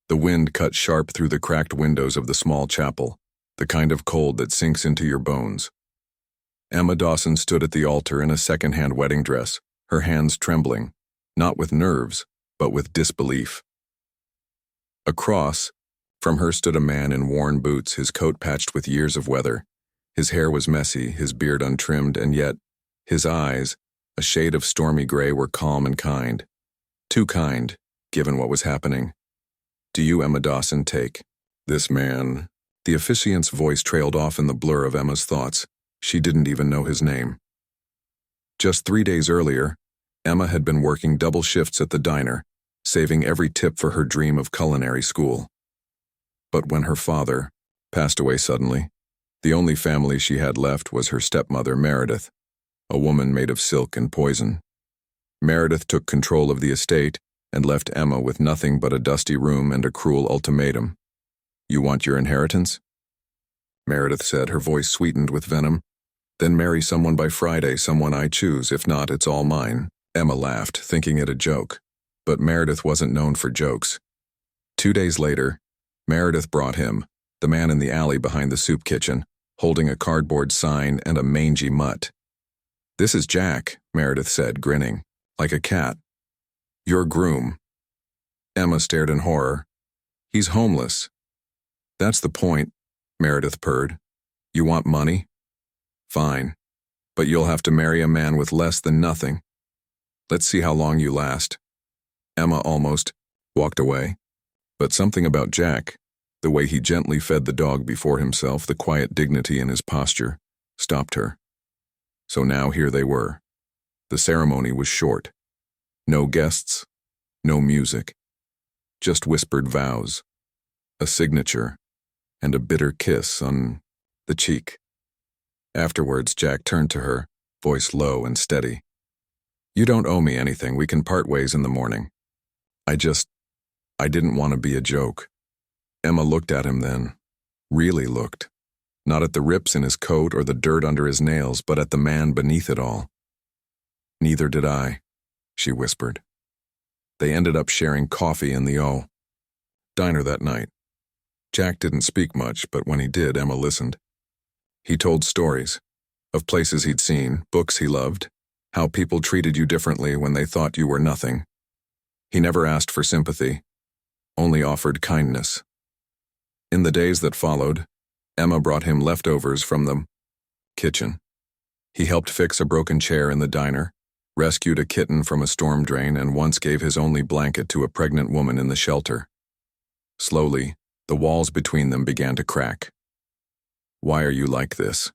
The wind cut sharp through the cracked windows of the small chapel, the kind of cold that sinks into your bones. Emma Dawson stood at the altar in a second-hand wedding dress, her hands trembling, not with nerves, but with disbelief. Across from her stood a man in worn boots, his coat patched with years of weather. His hair was messy, his beard untrimmed, and yet his eyes, a shade of stormy gray, were calm and kind. Too kind, given what was happening. "Do you, Emma Dawson, take this man?" The officiant's voice trailed off in the blur of Emma's thoughts. She didn't even know his name. Just 3 days earlier, Emma had been working double shifts at the diner, saving every tip for her dream of culinary school. But when her father passed away suddenly, the only family she had left was her stepmother, Meredith, a woman made of silk and poison. Meredith took control of the estate and left Emma with nothing but a dusty room and a cruel ultimatum. "You want your inheritance?" Meredith said, her voice sweetened with venom. "Then marry someone by Friday, someone I choose. If not, it's all mine." Emma laughed, thinking it a joke. But Meredith wasn't known for jokes. 2 days later, Meredith brought him, the man in the alley behind the soup kitchen, holding a cardboard sign and a mangy mutt. "This is Jack," Meredith said, grinning, like a cat. "Your groom." Emma stared in horror. "He's homeless." "That's the point," Meredith purred. "You want money? Fine. But you'll have to marry a man with less than nothing. Let's see how long you last." Emma almost walked away. But something about Jack, the way he gently fed the dog before himself, the quiet dignity in his posture, stopped her. So now here they were. The ceremony was short. No guests, no music. Just whispered vows, a signature, and a bitter kiss on the cheek. Afterwards, Jack turned to her, voice low and steady. "You don't owe me anything. We can part ways in the morning. I didn't want to be a joke." Emma looked at him then. Really looked. Not at the rips in his coat or the dirt under his nails, but at the man beneath it all. "Neither did I," she whispered. They ended up sharing coffee in the diner that night. Jack didn't speak much, but when he did, Emma listened. He told stories of places he'd seen, books he loved, how people treated you differently when they thought you were nothing. He never asked for sympathy, only offered kindness. In the days that followed, Emma brought him leftovers from the kitchen. He helped fix a broken chair in the diner, rescued a kitten from a storm drain, and once gave his only blanket to a pregnant woman in the shelter. Slowly, the walls between them began to crack. "Why are you like this?"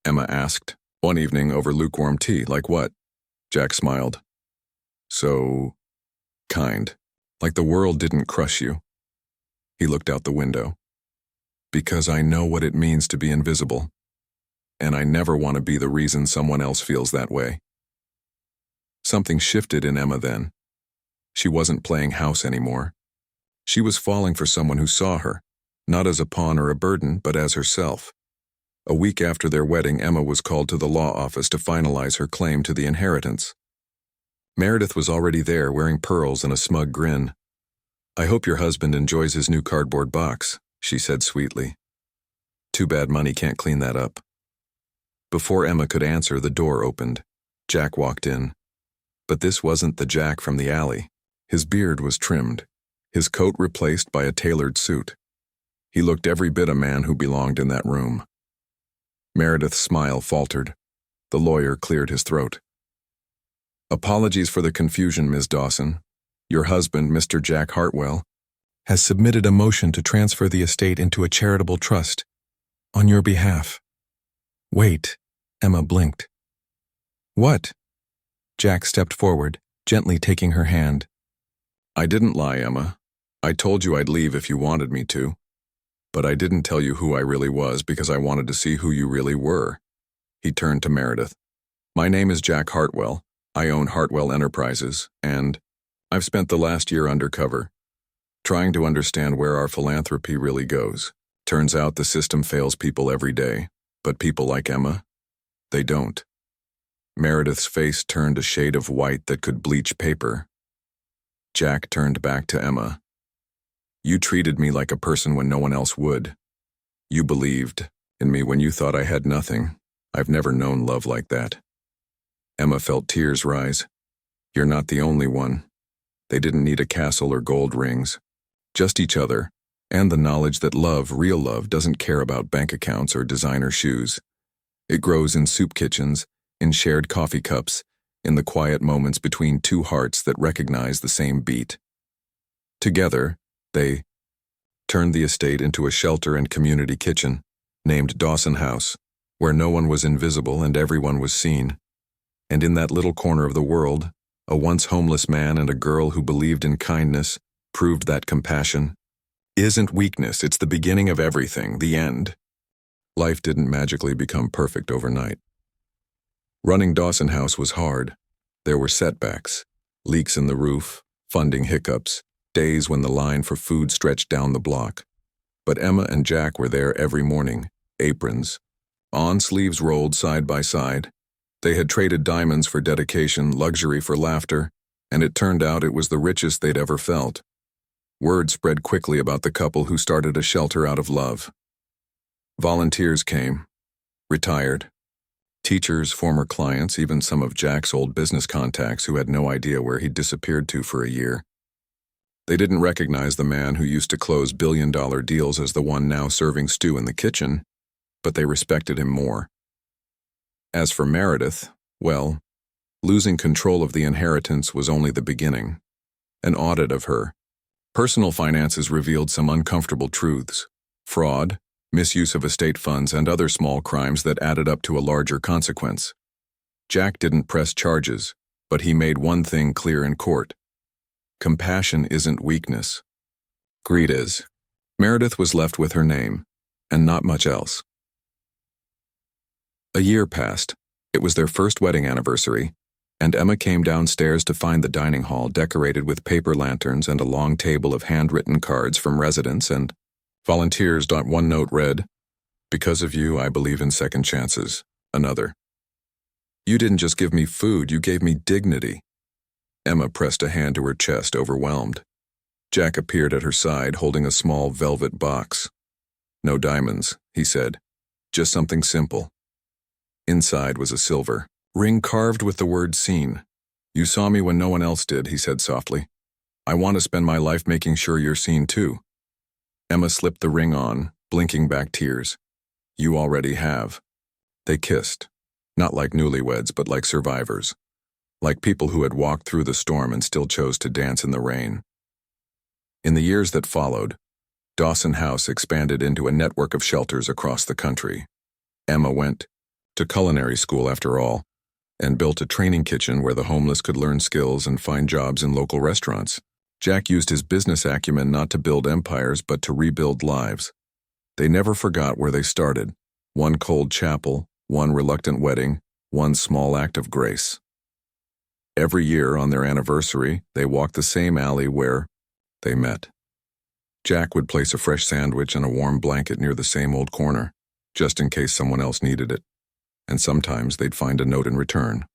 Emma asked, one evening over lukewarm tea. "Like what?" Jack smiled. "So kind. Like the world didn't crush you." He looked out the window. "Because I know what it means to be invisible. And I never want to be the reason someone else feels that way." Something shifted in Emma then. She wasn't playing house anymore. She was falling for someone who saw her, not as a pawn or a burden, but as herself. A week after their wedding, Emma was called to the law office to finalize her claim to the inheritance. Meredith was already there, wearing pearls and a smug grin. "I hope your husband enjoys his new cardboard box," she said sweetly. "Too bad money can't clean that up." Before Emma could answer, the door opened. Jack walked in. But this wasn't the Jack from the alley. His beard was trimmed, his coat replaced by a tailored suit. He looked every bit a man who belonged in that room. Meredith's smile faltered. The lawyer cleared his throat. "Apologies for the confusion, Ms. Dawson. Your husband, Mr. Jack Hartwell, has submitted a motion to transfer the estate into a charitable trust on your behalf." "Wait," Emma blinked. "What?" Jack stepped forward, gently taking her hand. "I didn't lie, Emma. I told you I'd leave if you wanted me to. But I didn't tell you who I really was because I wanted to see who you really were." He turned to Meredith. "My name is Jack Hartwell. I own Hartwell Enterprises, and I've spent the last year undercover, trying to understand where our philanthropy really goes. Turns out the system fails people every day, but people like Emma, they don't." Meredith's face turned a shade of white that could bleach paper. Jack turned back to Emma. You treated me like a person when no one else would. You believed in me when you thought I had nothing. I've never known love like that." Emma felt tears rise. "You're not the only one." They didn't need a castle or gold rings. Just each other, and the knowledge that love, real love, doesn't care about bank accounts or designer shoes. It grows in soup kitchens, in shared coffee cups, in the quiet moments between two hearts that recognize the same beat. Together, they turned the estate into a shelter and community kitchen, named Dawson House, where no one was invisible and everyone was seen. And in that little corner of the world, a once homeless man and a girl who believed in kindness proved that compassion isn't weakness, it's the beginning of everything, the end. Life didn't magically become perfect overnight. Running Dawson House was hard. There were setbacks, leaks in the roof, funding hiccups, days when the line for food stretched down the block. But Emma and Jack were there every morning, aprons on, sleeves rolled side by side. They had traded diamonds for dedication, luxury for laughter, and it turned out it was the richest they'd ever felt. Word spread quickly about the couple who started a shelter out of love. Volunteers came, retired, teachers, former clients, even some of Jack's old business contacts who had no idea where he'd disappeared to for a year. They didn't recognize the man who used to close billion-dollar deals as the one now serving stew in the kitchen, but they respected him more. As for Meredith, well, losing control of the inheritance was only the beginning. An audit of her personal finances revealed some uncomfortable truths: fraud, misuse of estate funds, and other small crimes that added up to a larger consequence. Jack didn't press charges, but he made one thing clear in court: compassion isn't weakness. Greed is. Meredith was left with her name, and not much else. A year passed. It was their first wedding anniversary, and Emma came downstairs to find the dining hall decorated with paper lanterns and a long table of handwritten cards from residents and volunteers. One note read, "Because of you, I believe in second chances." Another, "You didn't just give me food, you gave me dignity." Emma pressed a hand to her chest, overwhelmed. Jack appeared at her side, holding a small velvet box. "No diamonds," he said. "Just something simple." Inside was a silver ring carved with the word "seen." "You saw me when no one else did," he said softly. "I want to spend my life making sure you're seen too." Emma slipped the ring on, blinking back tears. "You already have." They kissed, not like newlyweds, but like survivors, like people who had walked through the storm and still chose to dance in the rain. In the years that followed, Dawson House expanded into a network of shelters across the country. Emma went to culinary school, after all, and built a training kitchen where the homeless could learn skills and find jobs in local restaurants. Jack used his business acumen not to build empires, but to rebuild lives. They never forgot where they started: one cold chapel, one reluctant wedding, one small act of grace. Every year on their anniversary, they walked the same alley where they met. Jack would place a fresh sandwich and a warm blanket near the same old corner, just in case someone else needed it. And sometimes they'd find a note in return.